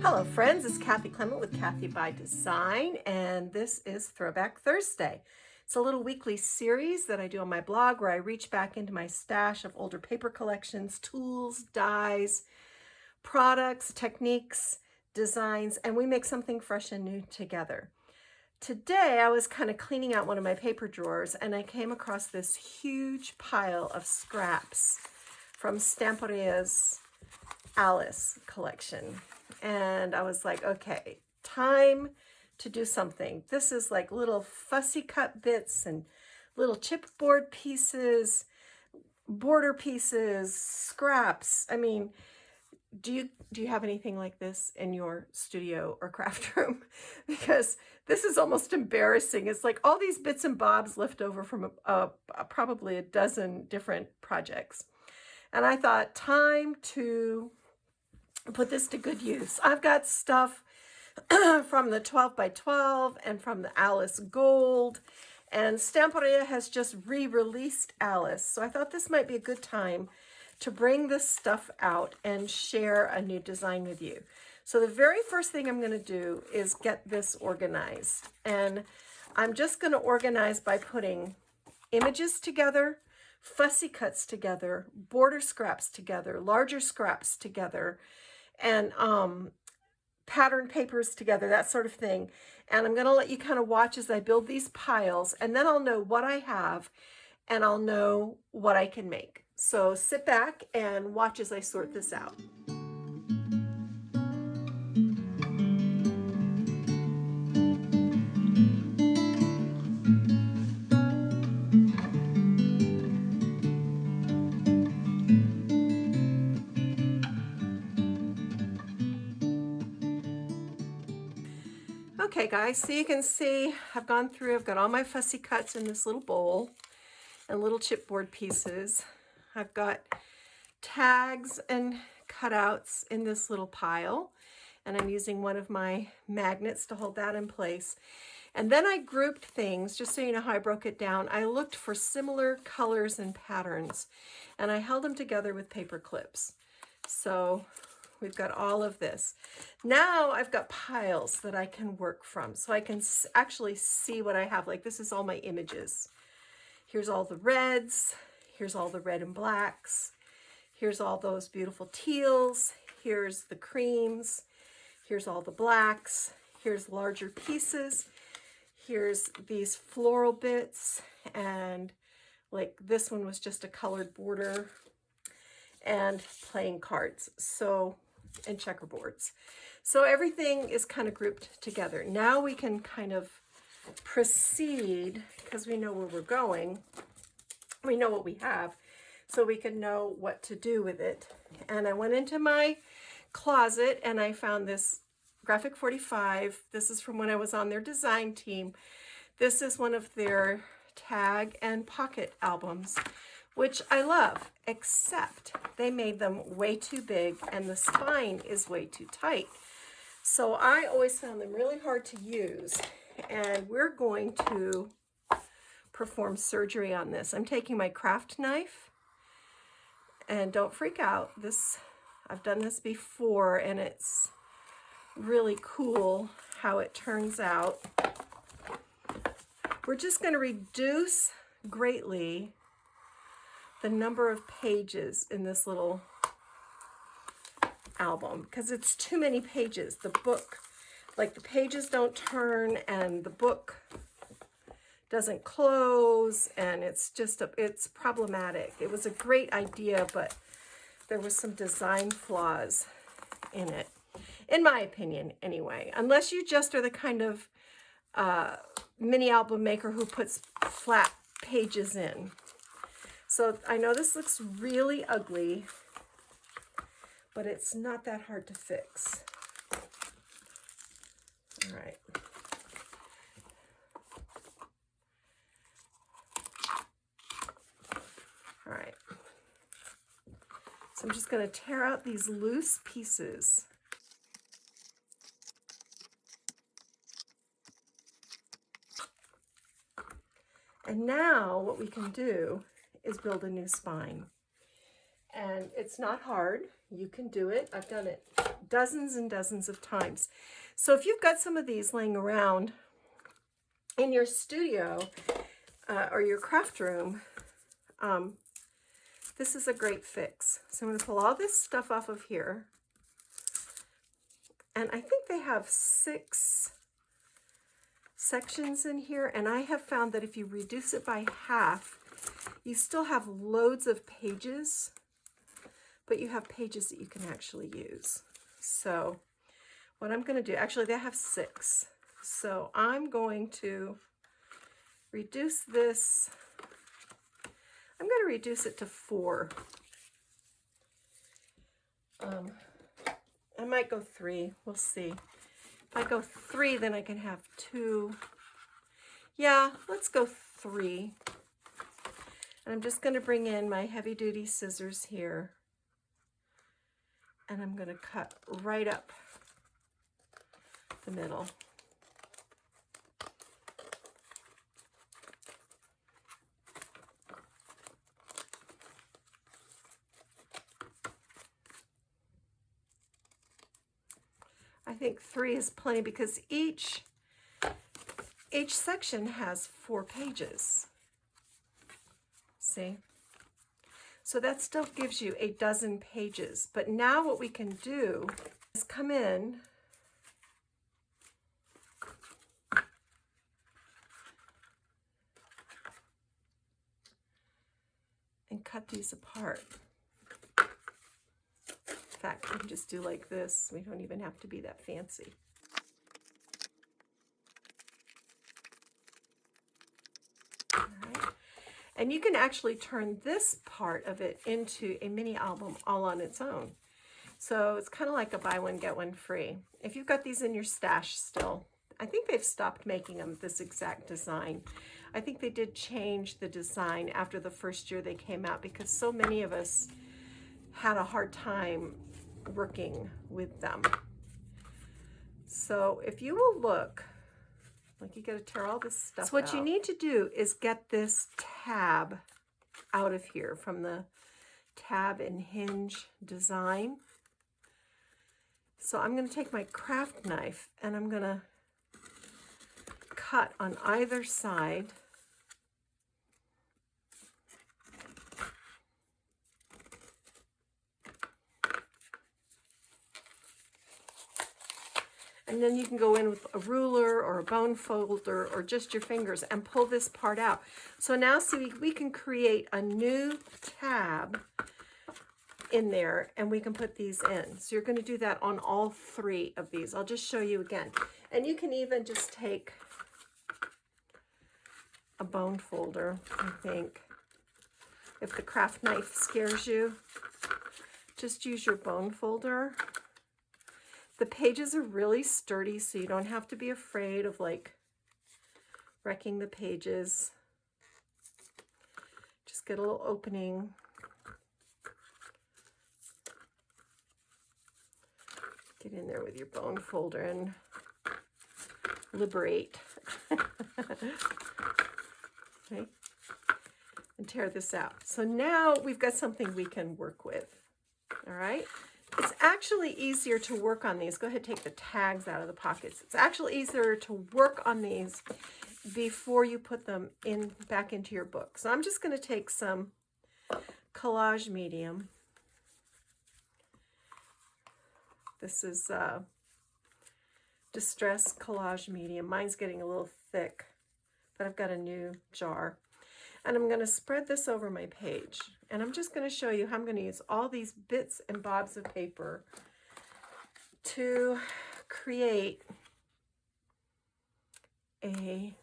Hello friends, it's Kathy Clement with Kathy by Design, and this is Throwback Thursday. It's a little weekly series that I do on my blog where I reach back into my stash of older paper collections, tools, dies, products, techniques, designs, and we make something fresh and new together. Today I was kind of cleaning out one of my paper drawers and I came across this huge pile of scraps from Stamperia's Alice collection. And I was like, okay, time to do something. This is like little fussy cut bits and little chipboard pieces, border pieces, scraps. I mean, do you have anything like this in your studio or craft room? Because this is almost embarrassing. It's like all these bits and bobs left over from probably a dozen different projects. And I thought, time to put this to good use. I've got stuff from the 12 by 12 and from the Alice Gold, and Stamperia has just re-released Alice. So I thought this might be a good time to bring this stuff out and share a new design with you. So the very first thing I'm going to do is get this organized. And I'm just going to organize by putting images together, fussy cuts together, border scraps together, larger scraps together, and pattern papers together, that sort of thing. And I'm going to let you kind of watch as I build these piles, and then I'll know what I have and I'll know what I can make. So sit back and watch as I sort this out. Okay guys, so you can see I've gone through, I've got all my fussy cuts in this little bowl and little chipboard pieces. I've got tags and cutouts in this little pile, and I'm using one of my magnets to hold that in place. And then I grouped things, just so you know how I broke it down. I looked for similar colors and patterns, and I held them together with paper clips. So we've got all of this. Now I've got piles that I can work from, so I can actually see what I have. Like, this is all my images. Here's all the reds. Here's all the red and blacks. Here's all those beautiful teals. Here's the creams. Here's all the blacks. Here's larger pieces. Here's these floral bits. And like this one was just a colored border, and playing cards. So, and checkerboards. So everything is kind of grouped together. Now we can kind of proceed, because we know where we're going. We know what we have, so we can know what to do with it. And I went into my closet and I found this Graphic 45. This is from when I was on their design team. This is one of their tag and pocket albums, which I love, except they made them way too big and the spine is way too tight. So I always found them really hard to use, and we're going to perform surgery on this. I'm taking my craft knife, and don't freak out. I've done this before, and it's really cool how it turns out. We're just going to reduce greatly the number of pages in this little album, because it's too many pages. The book, like, the pages don't turn and the book doesn't close, and it's just it's problematic. It was a great idea, but there was some design flaws in it, in my opinion anyway, unless you just are the kind of mini album maker who puts flat pages in. So I know this looks really ugly, but it's not that hard to fix. All right. All right. So I'm just going to tear out these loose pieces. And now what we can do is build a new spine. And it's not hard. You can do it. I've done it dozens and dozens of times. So if you've got some of these laying around in your studio or your craft room, this is a great fix. So I'm going to pull all this stuff off of here. And I think they have 6 sections in here. And I have found that if you reduce it by half, you still have loads of pages, but you have pages that you can actually use. So what I'm going to do, actually they have 6. So I'm going to reduce this. I'm going to reduce it to 4. I might go 3. We'll see. If I go 3, then I can have 2. Yeah, let's go 3. And I'm just going to bring in my heavy-duty scissors here. And I'm going to cut right up the middle. I think 3 is plenty because each section has 4 pages. See? So that still gives you a dozen pages. But now what we can do is come in and cut these apart. In fact, we can just do like this. We don't even have to be that fancy. All right. And you can actually turn this part of it into a mini album all on its own. So it's kind of like a buy one, get one free. If you've got these in your stash still, I think they've stopped making them this exact design. I think they did change the design after the first year they came out because so many of us had a hard time working with them. So if you will look, like you got to tear all this stuff out. So what you need to do is get this tab out of here from the tab and hinge design. So I'm going to take my craft knife and I'm going to cut on either side. And then you can go in with a ruler or a bone folder or just your fingers and pull this part out. So now see, we can create a new tab in there and we can put these in. So you're going to do that on all 3 of these. I'll just show you again. And you can even just take a bone folder, I think. If the craft knife scares you, just use your bone folder. The pages are really sturdy, so you don't have to be afraid of like wrecking the pages. Just get a little opening. Get in there with your bone folder and liberate. Okay. And tear this out. So now we've got something we can work with. All right. It's actually easier to work on these. Go ahead and take the tags out of the pockets. It's actually easier to work on these before you put them back into your book. So I'm just going to take some collage medium. This is Distress Collage Medium. Mine's getting a little thick, but I've got a new jar. And I'm going to spread this over my page. And I'm just going to show you how I'm going to use all these bits and bobs of paper to create a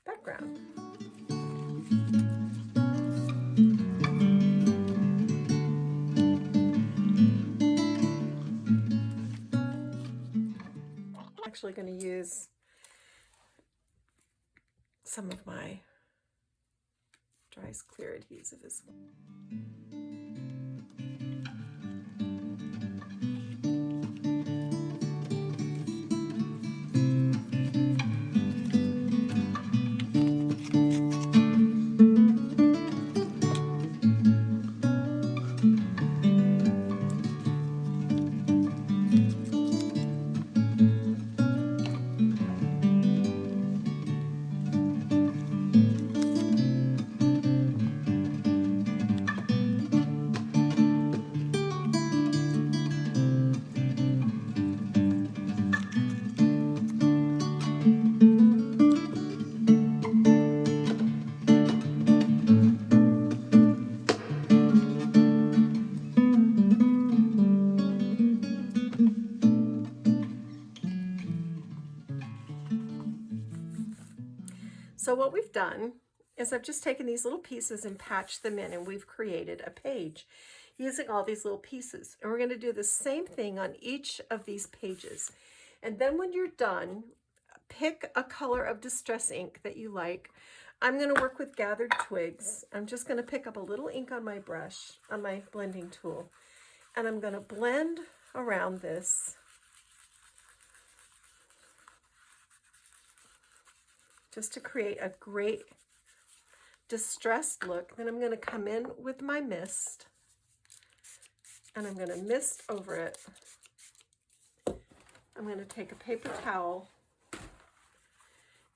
background. I'm actually going to use some of my Dry's Clear adhesive as well. So what we've done is I've just taken these little pieces and patched them in, and we've created a page using all these little pieces. And we're going to do the same thing on each of these pages. And then when you're done, pick a color of distress ink that you like. I'm going to work with gathered twigs. I'm just going to pick up a little ink on my brush, on my blending tool, and I'm going to blend around this just to create a great distressed look. Then I'm going to come in with my mist, and I'm going to mist over it. I'm going to take a paper towel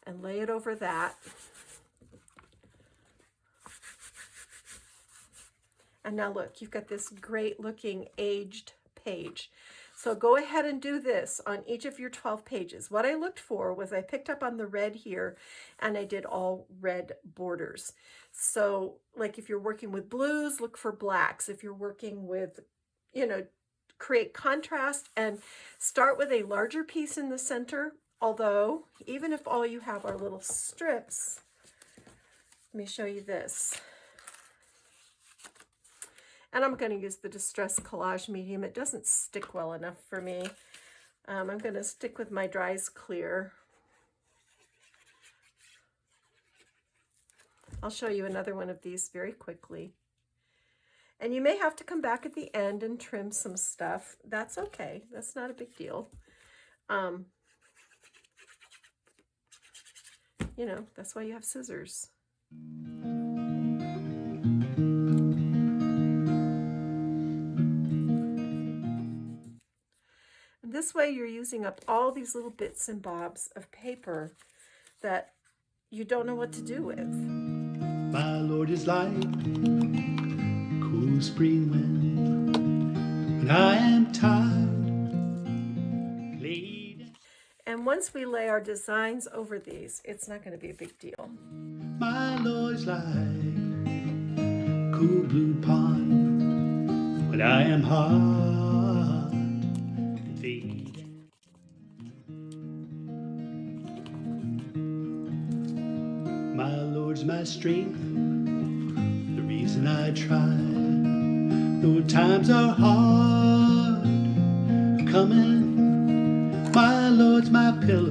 and lay it over that. And now look, you've got this great looking aged page. So go ahead and do this on each of your 12 pages. What I looked for was I picked up on the red here, and I did all red borders. So like if you're working with blues, look for blacks. If you're working with, you know, create contrast, and start with a larger piece in the center. Although even if all you have are little strips, let me show you this. And I'm going to use the Distress Collage Medium. It doesn't stick well enough for me. I'm going to stick with my Dries Clear. I'll show you another one of these very quickly. And you may have to come back at the end and trim some stuff. That's okay. That's not a big deal. You know, that's why you have scissors. This way you're using up all these little bits and bobs of paper that you don't know what to do with. My Lord is like cool spring wind when I am tired. And once we lay our designs over these, it's not going to be a big deal. My Lord is like cool blue pond when I am hot and fading. My Lord's my strength, the reason I try. Though times are hard coming, my Lord's my pillow,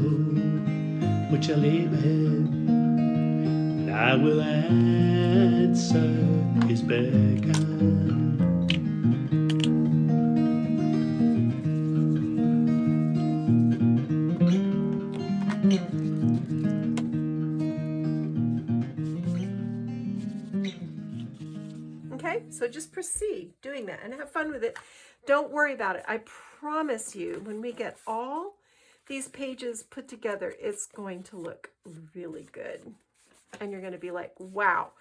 which I lay my head, and I will answer his beckon. Okay, so just proceed doing that and have fun with it. Don't worry about it. I promise you, when we get all these pages put together, it's going to look really good. And you're going to be like, wow,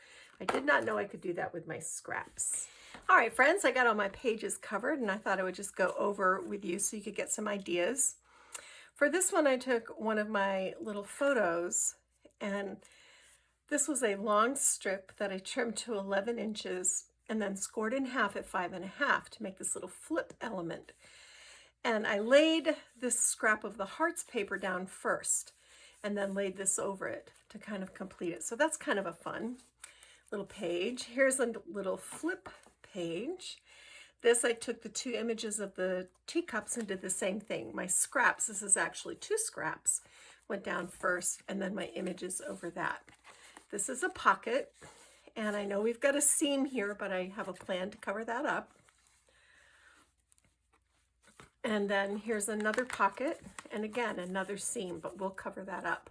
I did not know I could do that with my scraps. All right, friends, I got all my pages covered, and I thought I would just go over with you so you could get some ideas. For this one, I took one of my little photos, and this was a long strip that I trimmed to 11 inches and then scored in half at 5.5 to make this little flip element. And I laid this scrap of the hearts paper down first and then laid this over it to kind of complete it. So that's kind of a fun little page. Here's a little flip page. This, I took the 2 images of the teacups and did the same thing. My scraps, this is actually 2 scraps, went down first, and then my images over that. This is a pocket, and I know we've got a seam here, but I have a plan to cover that up. And then here's another pocket, and again, another seam, but we'll cover that up.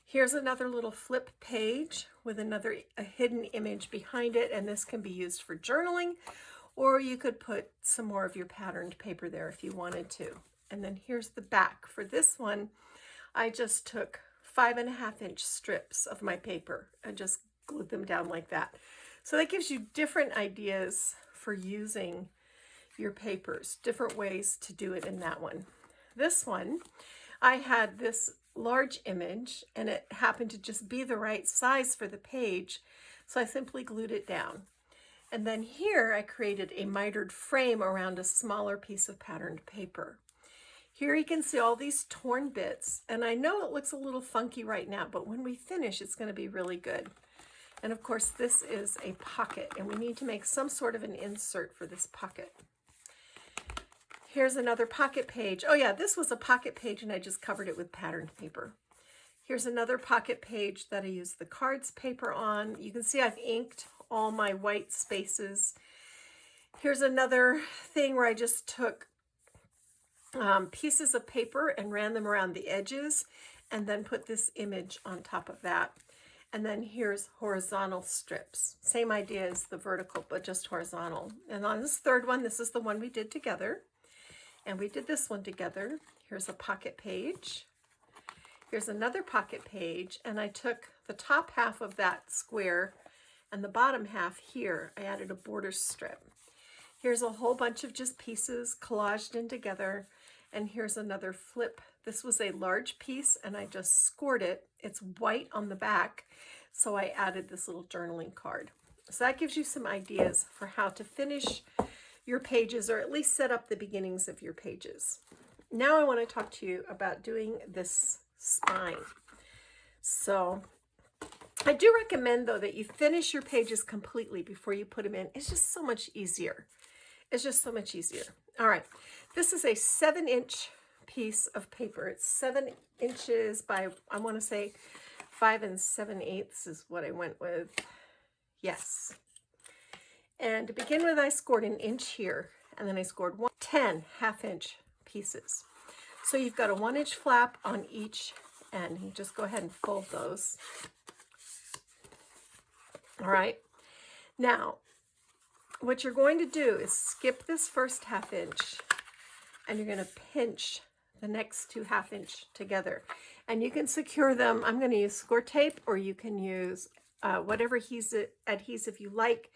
Here's another little flip page with a hidden image behind it, and this can be used for journaling, or you could put some more of your patterned paper there if you wanted to. And then here's the back. For this one, I just took 5.5-inch strips of my paper and just glued them down like that. So that gives you different ideas for using your papers, different ways to do it in that one. This one, I had this large image and it happened to just be the right size for the page, so I simply glued it down. And then here I created a mitered frame around a smaller piece of patterned paper. Here you can see all these torn bits, and I know it looks a little funky right now, but when we finish, it's going to be really good. And of course, this is a pocket, and we need to make some sort of an insert for this pocket. Here's another pocket page. Oh yeah, this was a pocket page, and I just covered it with patterned paper. Here's another pocket page that I used the cards paper on. You can see I've inked all my white spaces. Here's another thing where I just took pieces of paper and ran them around the edges and then put this image on top of that. And then here's horizontal strips. Same idea as the vertical, but just horizontal. And on this third one, this is the one we did together. And we did this one together. Here's a pocket page. Here's another pocket page. And I took the top half of that square and the bottom half here. I added a border strip. Here's a whole bunch of just pieces collaged in together. And here's another flip. This was a large piece and I just scored it. It's white on the back, so I added this little journaling card. So that gives you some ideas for how to finish your pages, or at least set up the beginnings of your pages. Now I want to talk to you about doing this spine. So I do recommend, though, that you finish your pages completely before you put them in. It's just so much easier. It's just so much easier. All right, this is a 7-inch piece of paper. It's 7 inches by, I want to say 5 7/8 is what I went with. Yes. And to begin with, I scored an inch here, and then I scored 10 half-inch pieces. So you've got a 1-inch flap on each end. You just go ahead and fold those. All right. Now, what you're going to do is skip this first 1/2 inch, and you're going to pinch the next 2 1/2 inch together. And you can secure them. I'm going to use score tape, or you can use whatever adhesive you like.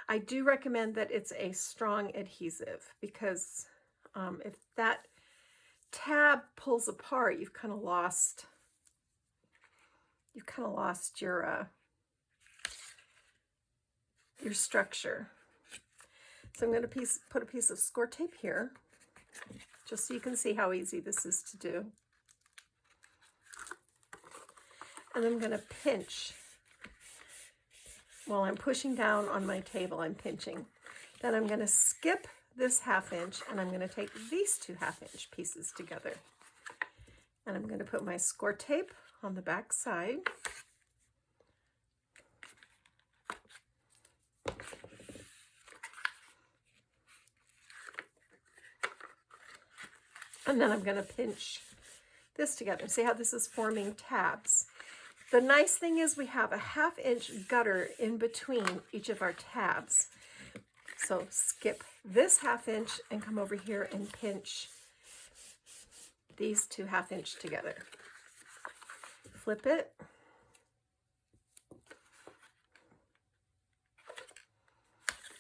I do recommend that it's a strong adhesive, because if that tab pulls apart, you've kind of lost your structure. So I'm going to put a piece of score tape here, just so you can see how easy this is to do. And I'm going to pinch. While I'm pushing down on my table, I'm pinching. Then I'm going to skip this 1/2 inch, and I'm going to take these 2 1/2 inch pieces together. And I'm going to put my score tape on the back side. And then I'm going to pinch this together. See how this is forming tabs? The nice thing is we have a 1/2 inch gutter in between each of our tabs. So skip this 1/2 inch and come over here and pinch these 2 1/2 inch together. Flip it.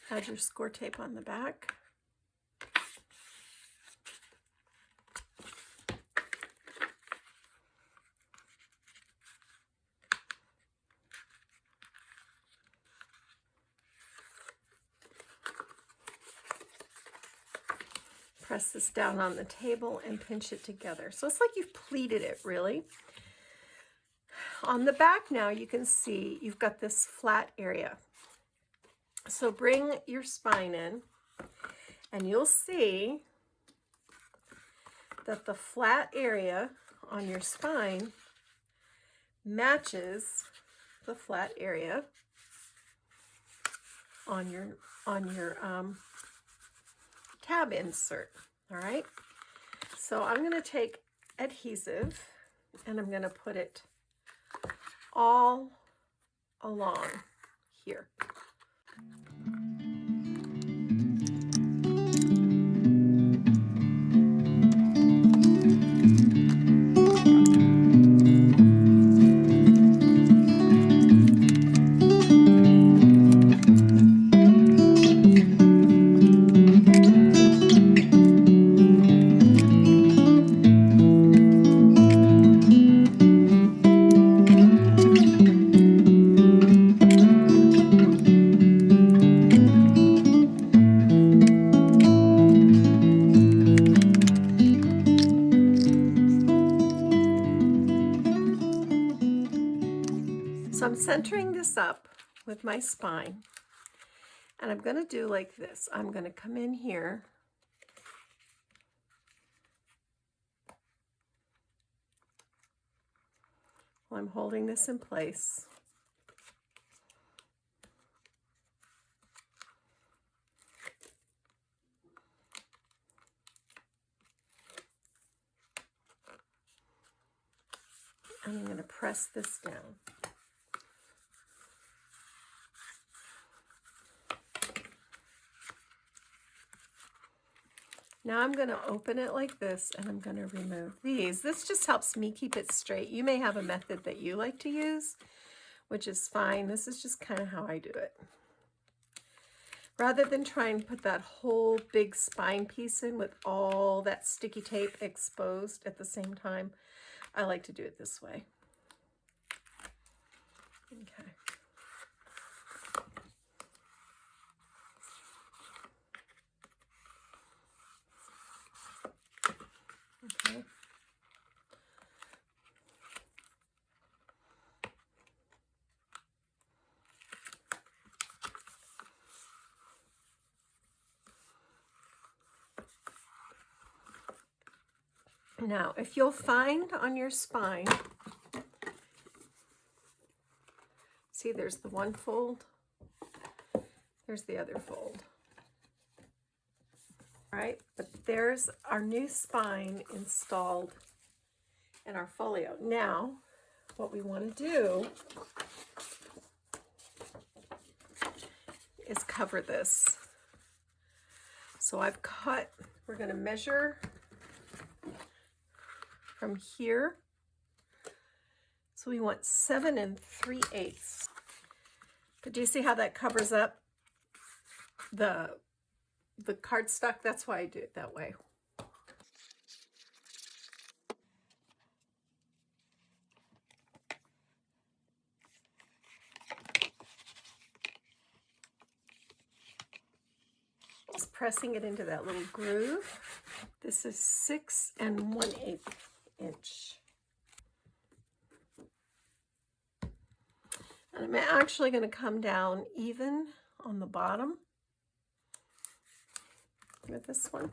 Add your score tape on the back. Press this down on the table and pinch it together. So it's like you've pleated it, really. On the back now, you can see you've got this flat area. So bring your spine in, and you'll see that the flat area on your spine matches the flat area on your tab insert. All right, so I'm going to take adhesive and I'm going to put it all along here. centering this up with my spine. And I'm going to do like this. I'm going to come in here. While I'm holding this in place. And I'm going to press this down. Now I'm going to open it like this, and I'm going to remove these. This just helps me keep it straight. You may have a method that you like to use, which is fine. This is just kind of how I do it. Rather than try and put that whole big spine piece in with all that sticky tape exposed at the same time, I like to do it this way. Okay. Okay. Now, if you'll find on your spine, see there's the one fold, there's the other fold. All right, but there's our new spine installed in our folio. Now, what we want to do is cover this. So I've cut, we're going to measure from here. So we want 7 3/8. But do you see how that covers up the cardstock? That's why I do it that way. Just pressing it into that little groove. This is 6 1/8 inch. And I'm actually going to come down even on the bottom with this one.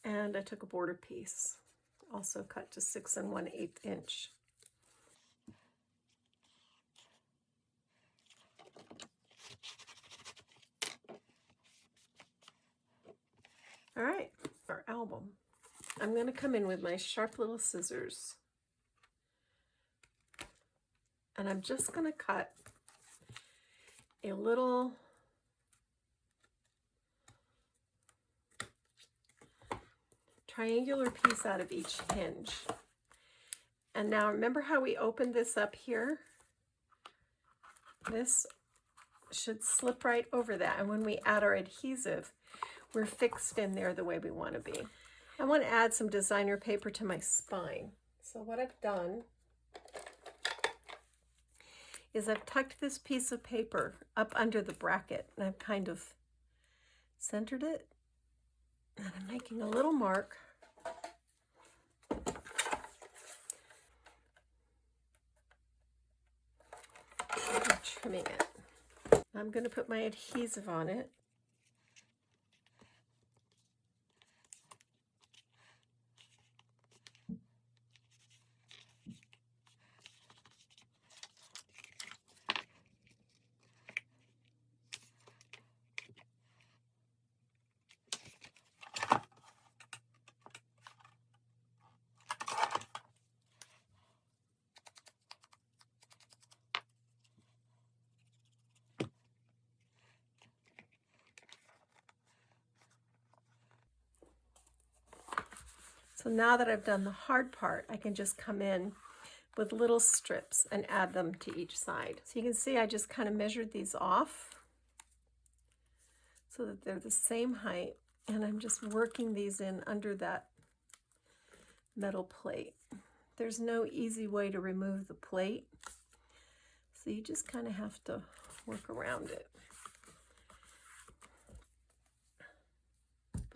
And I took a border piece, also cut to 6 1/8 inch. All right, our album. I'm going to come in with my sharp little scissors, and I'm just going to cut a little triangular piece out of each hinge. And now remember how we opened this up here? This should slip right over that, and when we add our adhesive, we're fixed in there the way we want to be. I want to add some designer paper to my spine. So what I've done is I've tucked this piece of paper up under the bracket, and I've kind of centered it, and I'm making a little mark. I'm trimming it. I'm going to put my adhesive on it. So now that I've done the hard part, I can just come in with little strips and add them to each side. So you can see I just kind of measured these off so that they're the same height, and I'm just working these in under that metal plate. There's no easy way to remove the plate, so you just kind of have to work around it.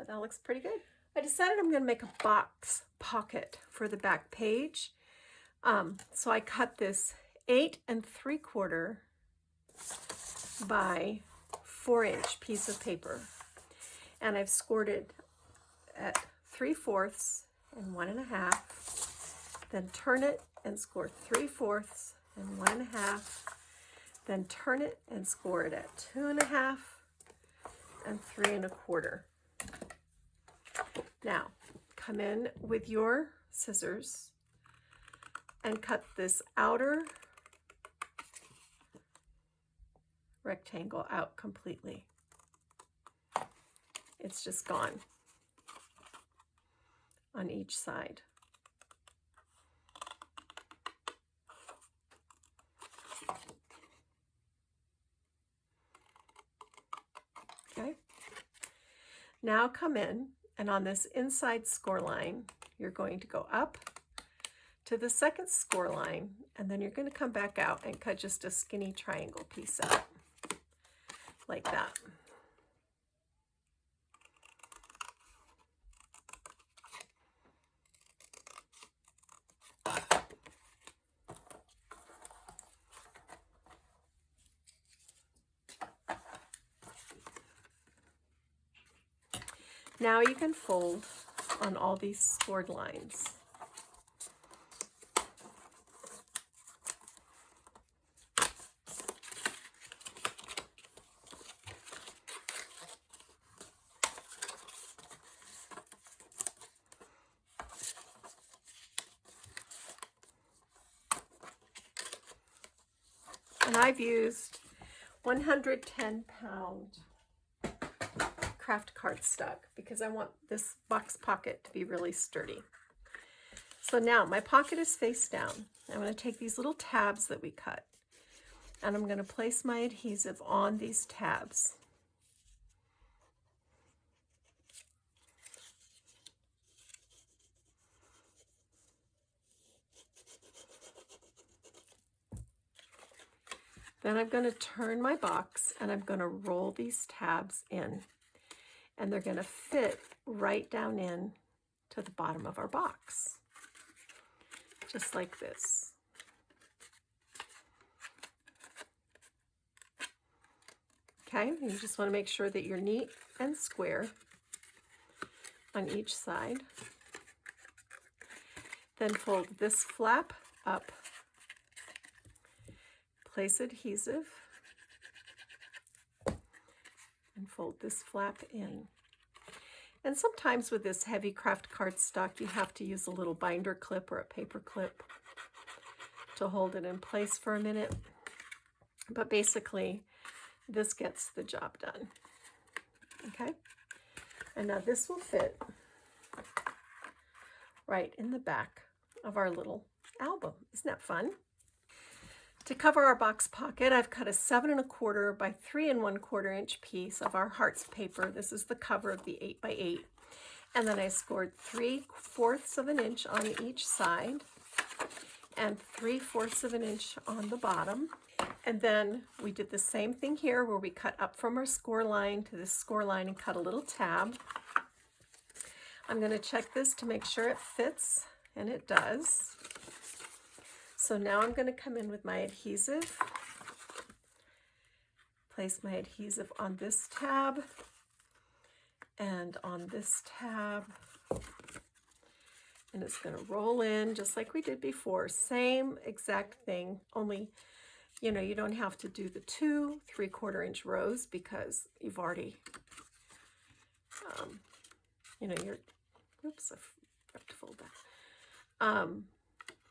but that looks pretty good. I decided I'm going to make a box pocket for the back page. So I cut this 8 3/4 by 4-inch piece of paper, and I've scored it at 3/4 and 1 1/2, then turn it and score 3/4 and 1 1/2, then turn it and score it at 2 1/2 and 3 1/4. Now come in with your scissors and cut this outer rectangle out completely. It's just gone on each side. Okay. Now come in, and on this inside score line, you're going to go up to the second score line, and then you're going to come back out and cut just a skinny triangle piece out, like that. Now you can fold on all these scored lines. And I've used 110-pound craft cardstock because I want this box pocket to be really sturdy. So now my pocket is face down. I'm going to take these little tabs that we cut, and I'm going to place my adhesive on these tabs. Then I'm going to turn my box, and I'm going to roll these tabs in, and they're going to fit right down in to the bottom of our box, just like this. Okay, you just want to make sure that you're neat and square on each side. Then fold this flap up. Place adhesive and fold this flap in. And sometimes with this heavy craft cardstock, you have to use a little binder clip or a paper clip to hold it in place for a minute. But basically, this gets the job done. Okay? And now this will fit right in the back of our little album. Isn't that fun? To cover our box pocket, I've cut a 7 1/4 by 3 1/4 inch piece of our hearts paper. This is the cover of the 8 by 8. And then I scored 3/4 of an inch on each side and 3/4 of an inch on the bottom. And then we did the same thing here where we cut up from our score line to this score line and cut a little tab. I'm going to check this to make sure it fits, and it does. So now I'm going to come in with my adhesive, place my adhesive on this tab and on this tab, and it's going to roll in just like we did before. Same exact thing, only, you know, you don't have to do the 2 3/4 inch rows because you've already, you know, oops, I forgot to fold that.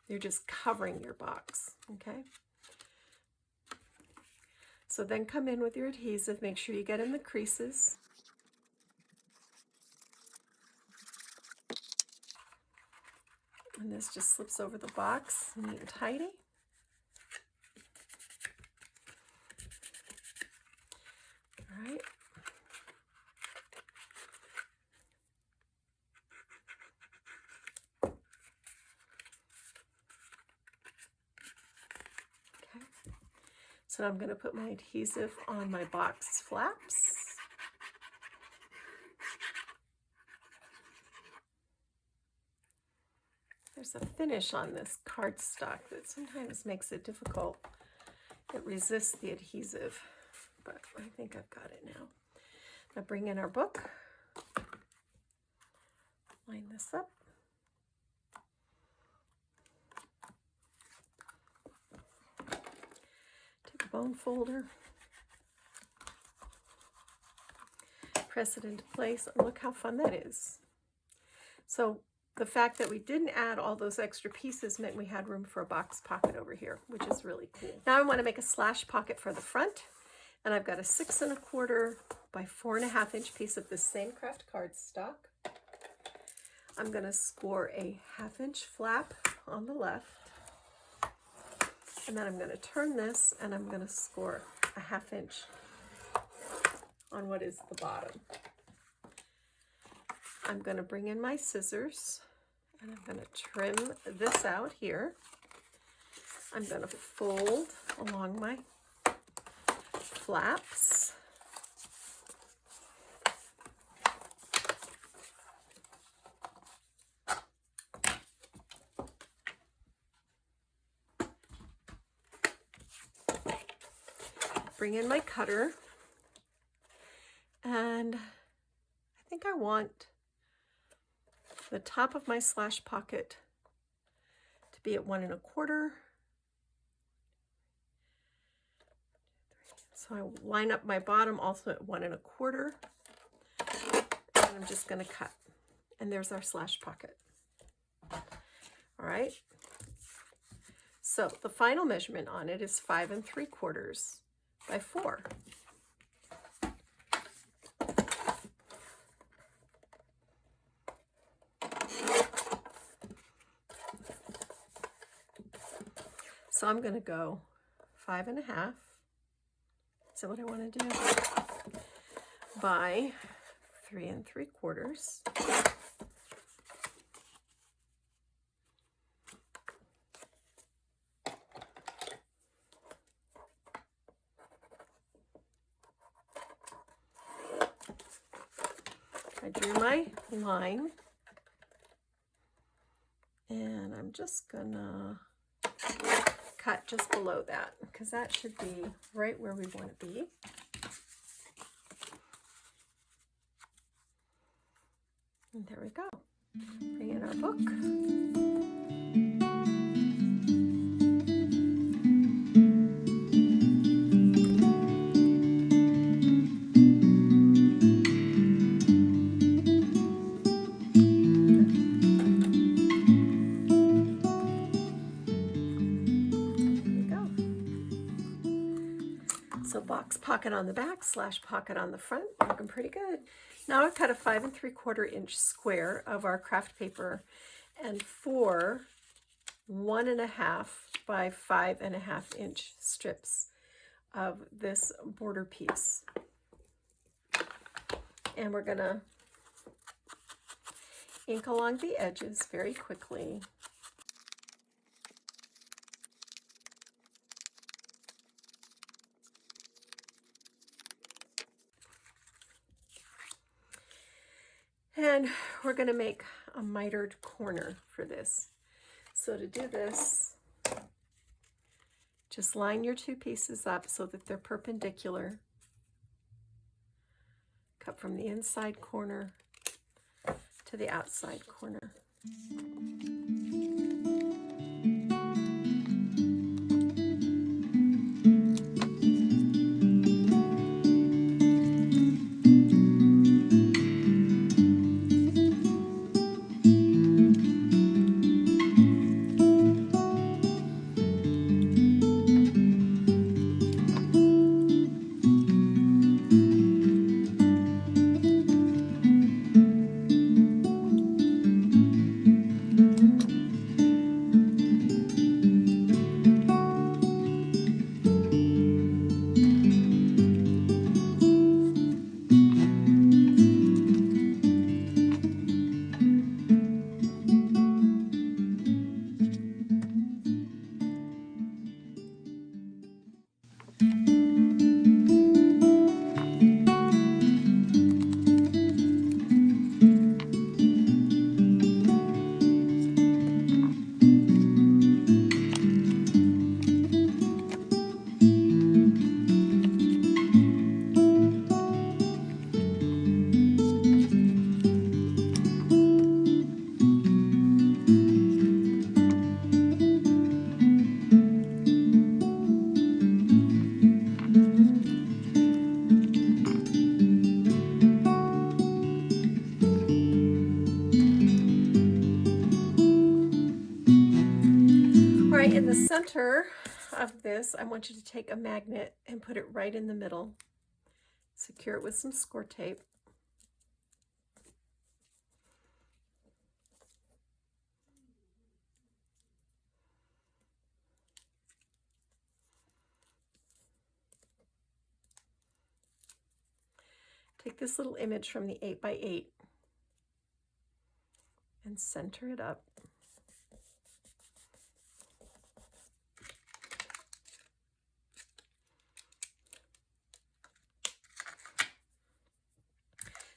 You're just covering your box, okay? So then come in with your adhesive, make sure you get in the creases. And this just slips over the box, neat and tidy. All right. So I'm going to put my adhesive on my box flaps. There's a finish on this cardstock that sometimes makes it difficult. It resists the adhesive, but I think I've got it now. Now bring in our book. Line this up. Take a bone folder. Press it into place. Look how fun that is. So the fact that we didn't add all those extra pieces meant we had room for a box pocket over here, which is really cool. Now I want to make a slash pocket for the front, and I've got a 6 1/4 by 4 1/2 inch piece of the same craft cardstock. I'm going to score a 1/2 inch flap on the left, and then I'm going to turn this and I'm going to score a 1/2 inch on what is the bottom. I'm going to bring in my scissors and I'm going to trim this out here. I'm going to fold along my flaps. Bring in my cutter, and I think I want the top of my slash pocket to be at 1 1/4. So I line up my bottom also at 1 1/4, and I'm just going to cut, and there's our slash pocket. All right, so the final measurement on it is 5 3/4 by 4. So I'm going to go 5 1/2. Is that what I want to do? By 3 3/4. I drew my line, and I'm just gonna cut just below that because that should be right where we want to be. And there we go. Bring in our book. So box pocket on the back, slash pocket on the front, looking pretty good. Now I've cut a 5 3/4 inch square of our craft paper and 4 1 1/2 by 5 1/2 inch strips of this border piece. And we're gonna ink along the edges very quickly. And we're going to make a mitered corner for this. So to do this, just line your 2 pieces up so that they're perpendicular. Cut from the inside corner to the outside corner. center of this, I want you to take a magnet and put it right in the middle. Secure it with some score tape. Take this little image from the 8x8 and center it up.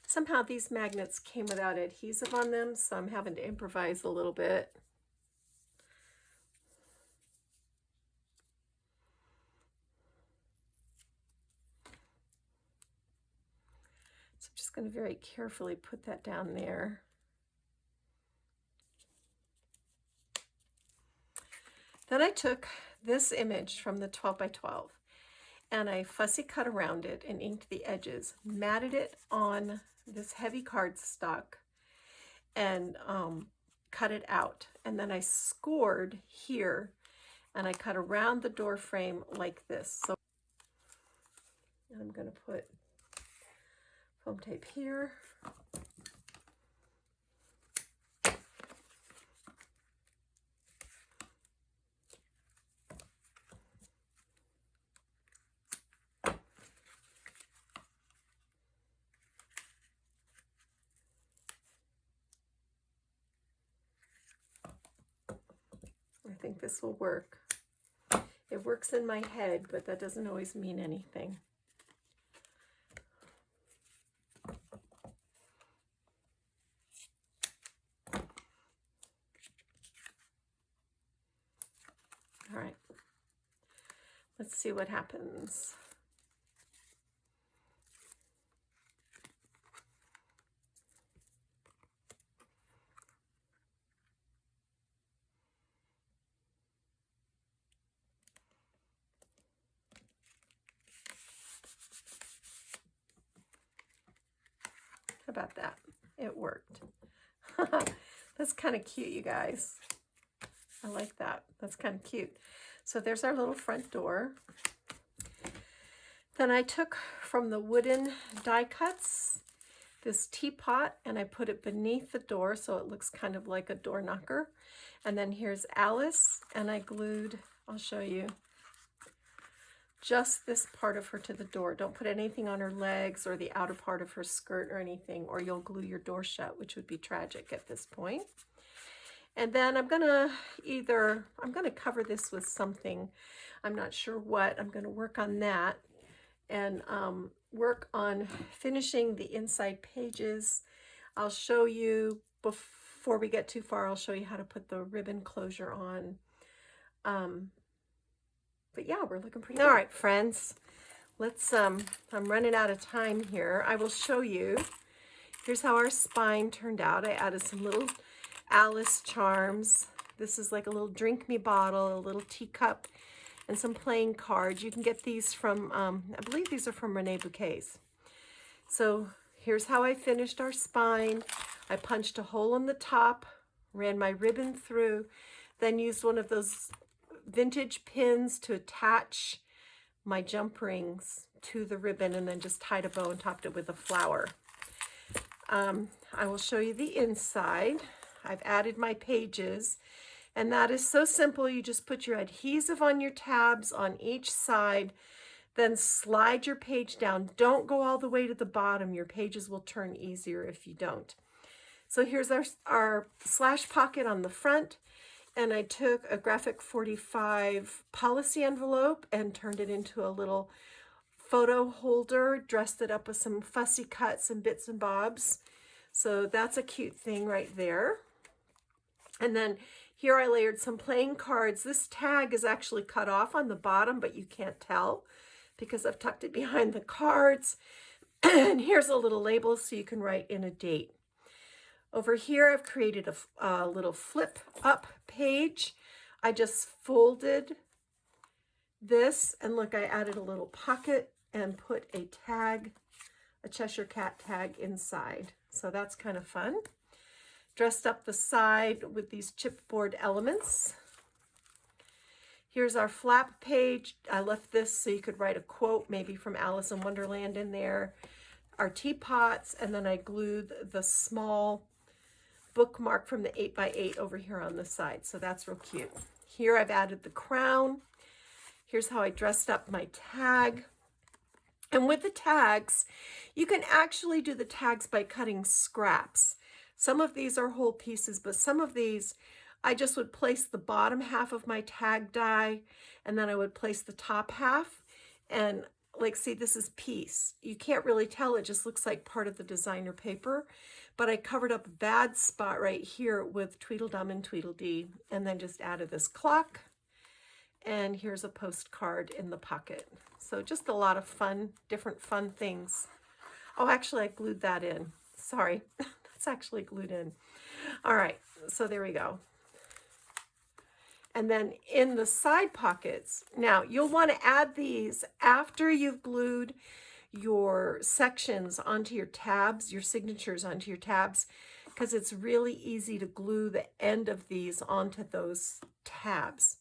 Somehow these magnets came without adhesive on them, so I'm having to improvise a little bit. So I'm just going to very carefully put that down there. Then I took this image from the 12x12 and I fussy cut around it and inked the edges, matted it on this heavy cardstock and cut it out. And then I scored here and I cut around the door frame like this. So I'm going to put foam tape here. I think this will work. It works in my head, but that doesn't always mean anything. All right, let's see what happens. How about that? It worked. That's kind of cute, you guys. I like that. That's kind of cute. So there's our little front door. Then I took from the wooden die cuts this teapot and I put it beneath the door so it looks kind of like a door knocker. And then here's Alice, and I glued, I'll show you, just this part of her to the door. Don't put anything on her legs or the outer part of her skirt or anything, or you'll glue your door shut, which would be tragic at this point. And then I'm gonna cover this with something. I'm not sure what. I'm gonna work on that and work on finishing the inside pages. I'll show you, before we get too far, I'll show you how to put the ribbon closure on. But yeah, we're looking pretty good. All right, friends, let's, I'm running out of time here. I will show you. Here's how our spine turned out. I added some little Alice charms. This is like a little drink me bottle, a little teacup, and some playing cards. You can get these from, I believe these are from Renee Bouquets. So here's how I finished our spine. I punched a hole in the top, ran my ribbon through, then used one of those vintage pins to attach my jump rings to the ribbon, and then just tied a bow and topped it with a flower. I will show you the inside. I've added my pages, and that is so simple. You just put your adhesive on your tabs on each side, then slide your page down. Don't go all the way to the bottom. Your pages will turn easier if you don't. So here's our slash pocket on the front. And I took a graphic 45 policy envelope and turned it into a little photo holder, dressed it up with some fussy cuts and bits and bobs. So that's a cute thing right there. And then here I layered some playing cards. This tag is actually cut off on the bottom, but you can't tell because I've tucked it behind the cards. And here's a little label so you can write in a date. Over here, I've created a little flip up page. I just folded this, and look, I added a little pocket and put a tag, a Cheshire Cat tag inside. So that's kind of fun. Dressed up the side with these chipboard elements. Here's our flap page. I left this so you could write a quote, maybe from Alice in Wonderland in there. Our teapots, and then I glued the small bookmark from the 8x8 over here on the side. So that's real cute. Here I've added the crown. Here's how I dressed up my tag. And with the tags, you can actually do the tags by cutting scraps. Some of these are whole pieces, but some of these, I just would place the bottom half of my tag die, and then I would place the top half. And like, see, this is piece. You can't really tell, it just looks like part of the designer paper, but I covered up a bad spot right here with Tweedledum and Tweedledee, and then just added this clock. And here's a postcard in the pocket. So just a lot of fun, different fun things. Oh, actually, I glued that in. Sorry, that's actually glued in. All right, so there we go. And then in the side pockets, now you'll want to add these after you've glued your sections onto your tabs, your signatures onto your tabs, because it's really easy to glue the end of these onto those tabs.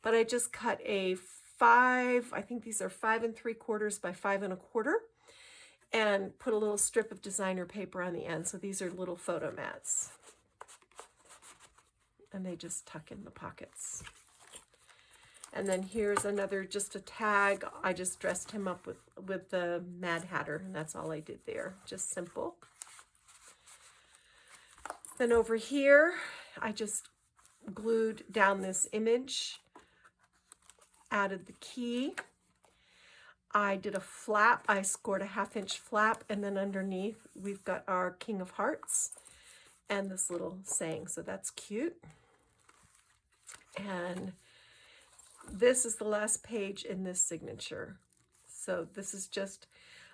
But I just cut a 5, I think these are 5 3/4 by 5 1/4, and put a little strip of designer paper on the end. So these are little photo mats. And they just tuck in the pockets. And then here's another, just a tag. I just dressed him up with the Mad Hatter, and that's all I did there. Just simple. Then over here, I just glued down this image, added the key. I did a flap. I scored a 1/2-inch flap, and then underneath we've got our King of Hearts and this little saying. So that's cute. And this is the last page in this signature. So this is just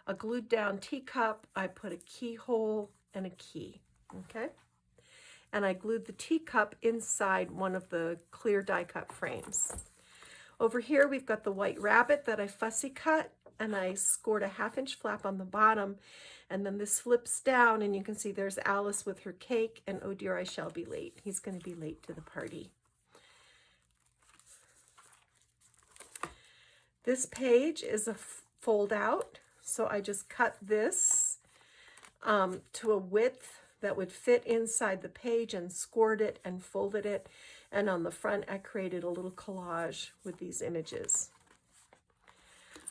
a glued down teacup. I put a keyhole and a key, okay? And I glued the teacup inside one of the clear die cut frames. Over here, we've got the white rabbit that I fussy cut, and I scored a 1/2-inch flap on the bottom. And then this flips down, and you can see there's Alice with her cake, and oh dear, I shall be late. He's going to be late to the party. This page is a fold out, so I just cut this to a width that would fit inside the page and scored it and folded it. And on the front, I created a little collage with these images.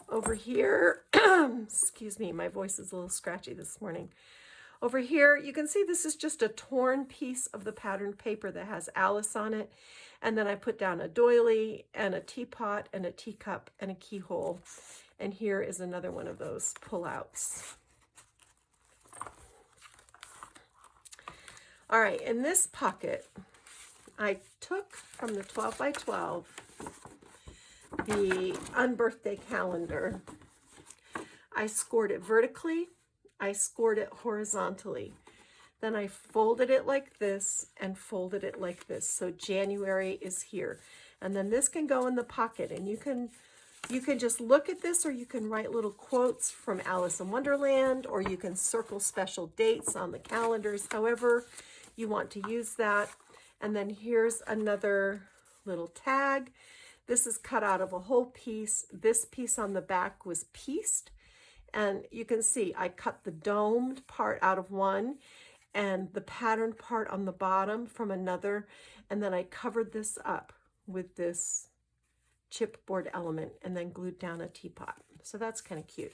Over here, excuse me, my voice is a little scratchy this morning. Over here, you can see this is just a torn piece of the patterned paper that has Alice on it. And then I put down a doily and a teapot and a teacup and a keyhole. And here is another one of those pull-outs. All right, in this pocket, I took from the 12 by 12 the unbirthday calendar. I scored it vertically, I scored it horizontally. Then I folded it like this and folded it like this. So January is here. And then this can go in the pocket, and you can just look at this, or you can write little quotes from Alice in Wonderland, or you can circle special dates on the calendars, however you want to use that. And then here's another little tag. This is cut out of a whole piece. This piece on the back was pieced. And you can see I cut the domed part out of one and the patterned part on the bottom from another. And then I covered this up with this chipboard element and then glued down a teapot. So that's kind of cute.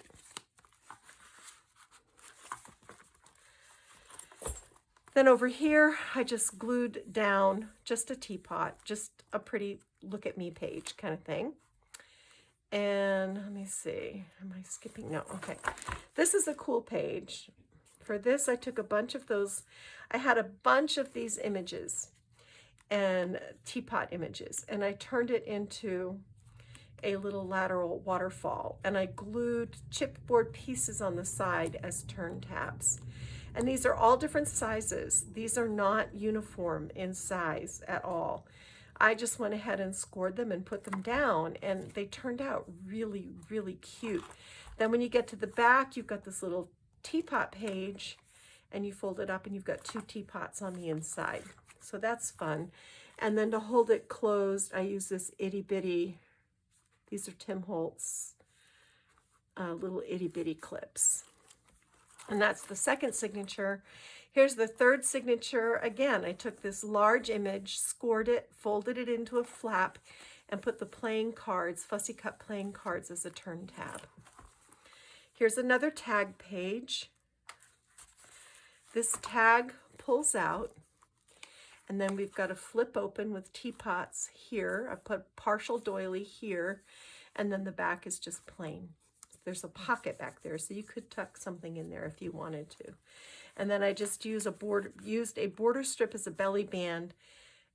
Then over here, I just glued down just a teapot, just a pretty look at me page kind of thing. And let me see, am I skipping? No, okay. This is a cool page. For this, I took a bunch of those. I had a bunch of these images and teapot images, and I turned it into a little lateral waterfall, and I glued chipboard pieces on the side as turn tabs. And these are all different sizes. These are not uniform in size at all. I just went ahead and scored them and put them down, and they turned out really, really cute. Then when you get to the back, you've got this little teapot page, and you fold it up, and you've got two teapots on the inside. So that's fun. And then to hold it closed, I use this itty bitty, these are Tim Holtz little itty bitty clips. And that's the second signature. Here's the third signature. Again, I took this large image, scored it, folded it into a flap, and put the playing cards, fussy cut playing cards, as a turn tab. Here's another tag page. This tag pulls out, and then we've got a flip open with teapots here. I put partial doily here, and then the back is just plain. There's a pocket back there, so you could tuck something in there if you wanted to. And then I just used a border strip as a belly band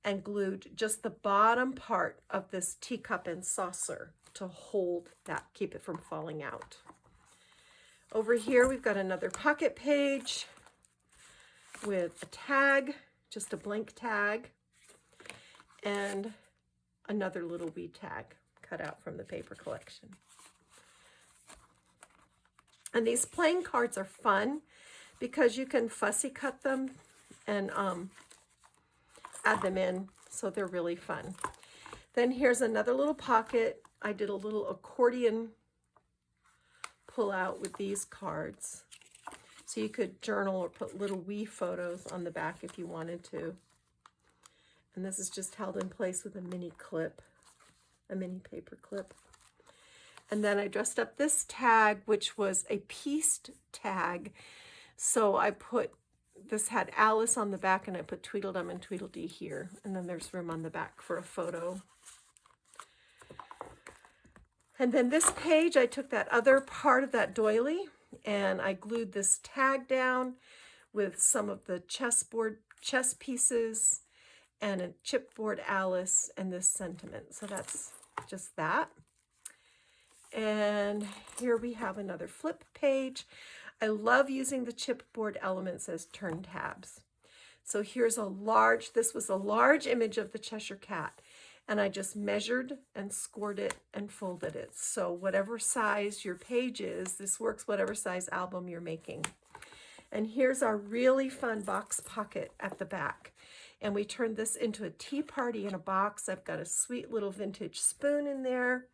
and glued just the bottom part of this teacup and saucer to hold that, keep it from falling out. Over here, we've got another pocket page with a tag, just a blank tag, and another little wee tag cut out from the paper collection. And these playing cards are fun because you can fussy cut them and add them in, so they're really fun. Then here's another little pocket. I did a little accordion pull out with these cards. So you could journal or put little wee photos on the back if you wanted to. And this is just held in place with a mini clip, a mini paper clip. And then I dressed up this tag, which was a pieced tag. So I put, this had Alice on the back, and I put Tweedledum and Tweedledee here. And then there's room on the back for a photo. And then this page, I took that other part of that doily, and I glued this tag down with some of the chess pieces and a chipboard Alice and this sentiment. So that's just that. And here we have another flip page. I love using the chipboard elements as turn tabs. So here's this was a large image of the Cheshire Cat, and I just measured and scored it and folded it. So whatever size your page is, this works whatever size album you're making. And here's our really fun box pocket at the back. And we turned this into a tea party in a box. I've got a sweet little vintage spoon in there.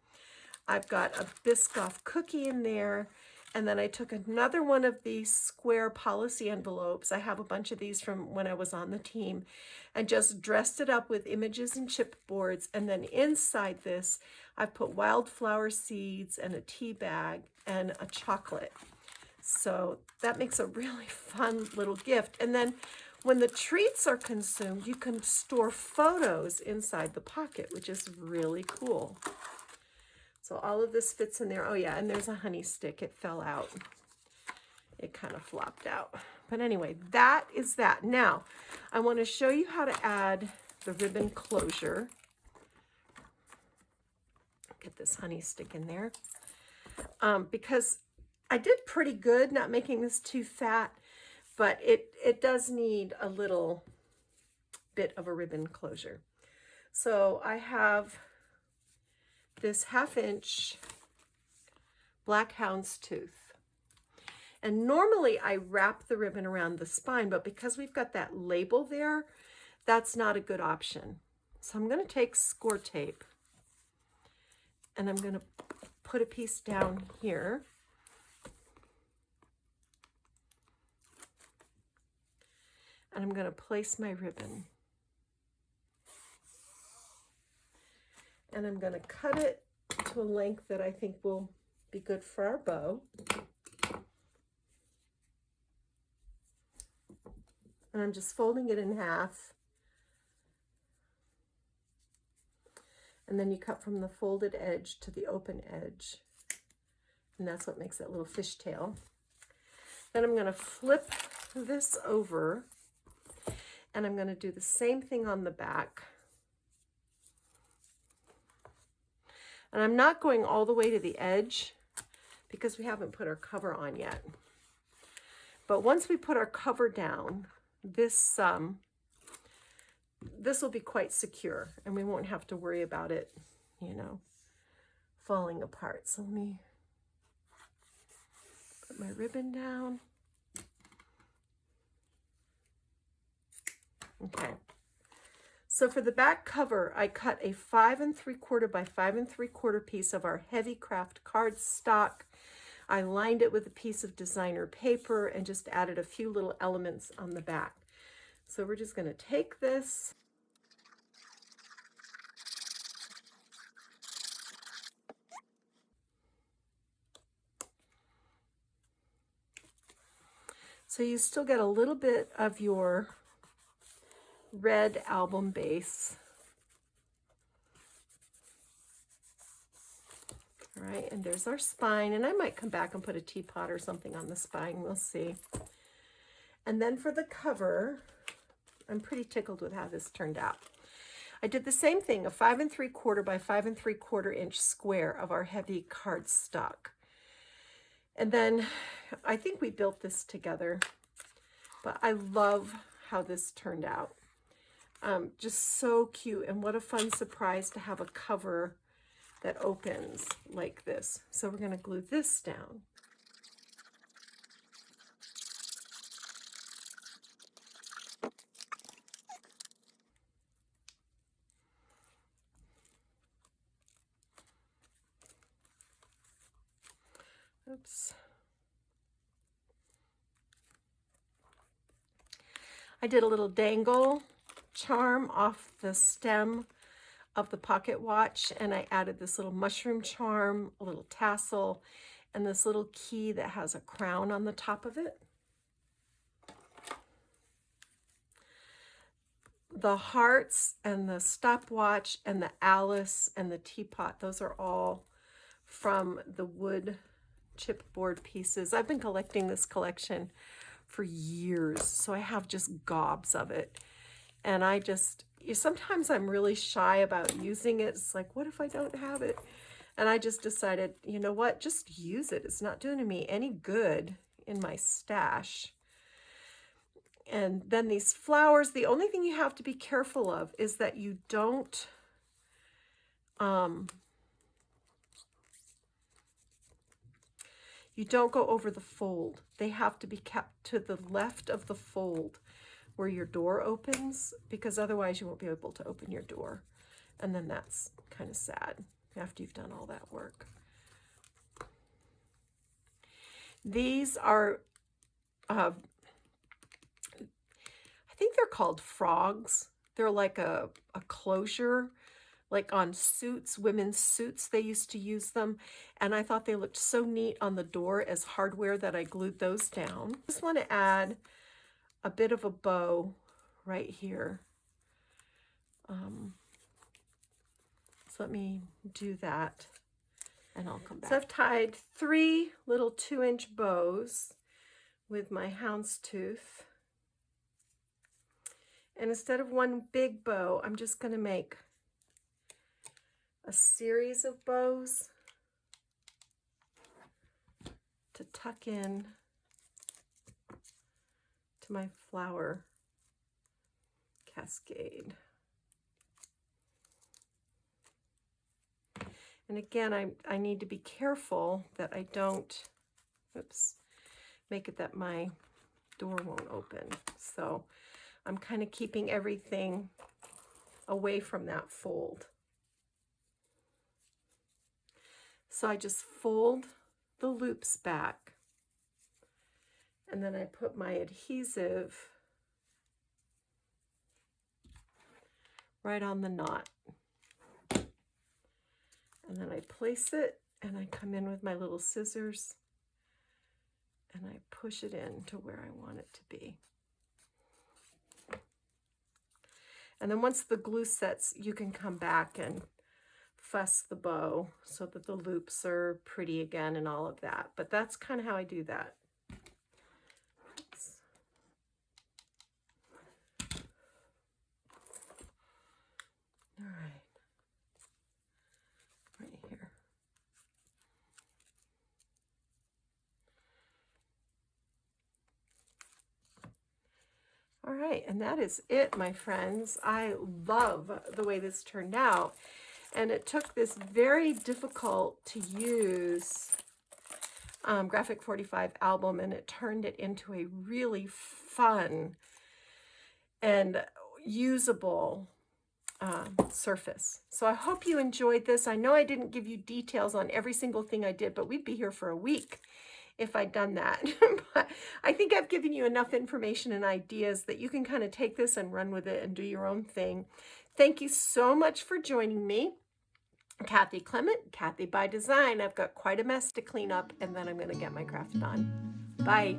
I've got a Biscoff cookie in there. And then I took another one of these square policy envelopes. I have a bunch of these from when I was on the team, and just dressed it up with images and chipboards. And then inside this, I put wildflower seeds and a tea bag and a chocolate. So that makes a really fun little gift. And then when the treats are consumed, you can store photos inside the pocket, which is really cool. So all of this fits in there. Oh yeah, and there's a honey stick. It fell out. It kind of flopped out. But anyway, that is that. Now, I want to show you how to add the ribbon closure. Get this honey stick in there. Because I did pretty good not making this too fat, but it does need a little bit of a ribbon closure. So I have this 1/2 inch black houndstooth. And normally I wrap the ribbon around the spine, but because we've got that label there, that's not a good option. So I'm going to take score tape, and I'm going to put a piece down here. And I'm going to place my ribbon. And I'm going to cut it to a length that I think will be good for our bow. And I'm just folding it in half. And then you cut from the folded edge to the open edge. And that's what makes that little fishtail. Then I'm going to flip this over, and I'm going to do the same thing on the back. And I'm not going all the way to the edge because we haven't put our cover on yet. But once we put our cover down, this will be quite secure, and we won't have to worry about it, you know, falling apart. So let me put my ribbon down. Okay. So for the back cover, I cut a 5 3/4 by 5 3/4 piece of our heavy craft cardstock. I lined it with a piece of designer paper and just added a few little elements on the back. So we're just going to take this. So you still get a little bit of your red album base. All right, and there's our spine, and I might come back and put a teapot or something on the spine, we'll see. And then for the cover, I'm pretty tickled with how this turned out. I did the same thing, a 5 3/4 by 5 3/4 inch square of our heavy cardstock. And then I think we built this together, but I love how this turned out. Just so cute, and what a fun surprise to have a cover that opens like this. So we're going to glue this down. Oops. I did a little dangle charm off the stem of the pocket watch, and I added this little mushroom charm, a little tassel, and this little key that has a crown on the top of it. The hearts and the stopwatch and the Alice and the teapot, those are all from the wood chipboard pieces. I've been collecting this collection for years, so I have just gobs of it. And sometimes I'm really shy about using it. It's like, what if I don't have it? And I just decided, you know what, just use it. It's not doing me any good in my stash. And then these flowers, the only thing you have to be careful of is that you don't go over the fold. They have to be kept to the left of the fold where your door opens, because otherwise you won't be able to open your door. And then that's kind of sad after you've done all that work. These are, I think they're called frogs. They're like a closure, like on suits, women's suits, they used to use them. And I thought they looked so neat on the door as hardware that I glued those down. Just want to add a bit of a bow right here. So let me do that and I'll come back. So I've tied 3 little 2-inch bows with my houndstooth. And instead of one big bow, I'm just going to make a series of bows to tuck in to my flower cascade. And again, I need to be careful that I don't, make it that my door won't open. So I'm kind of keeping everything away from that fold. So I just fold the loops back, and then I put my adhesive right on the knot. And then I place it, and I come in with my little scissors, and I push it in to where I want it to be. And then once the glue sets, you can come back and fuss the bow so that the loops are pretty again and all of that. But that's kind of how I do that. All right. Right here. All right, and that is it, my friends. I love the way this turned out. And it took this very difficult to use Graphic 45 album, and it turned it into a really fun and usable surface. So I hope you enjoyed this. I know I didn't give you details on every single thing I did, but we'd be here for a week if I'd done that. But I think I've given you enough information and ideas that you can kind of take this and run with it and do your own thing. Thank you so much for joining me. Kathy Clement, Kathy by Design. I've got quite a mess to clean up, and then I'm going to get my craft done. Bye.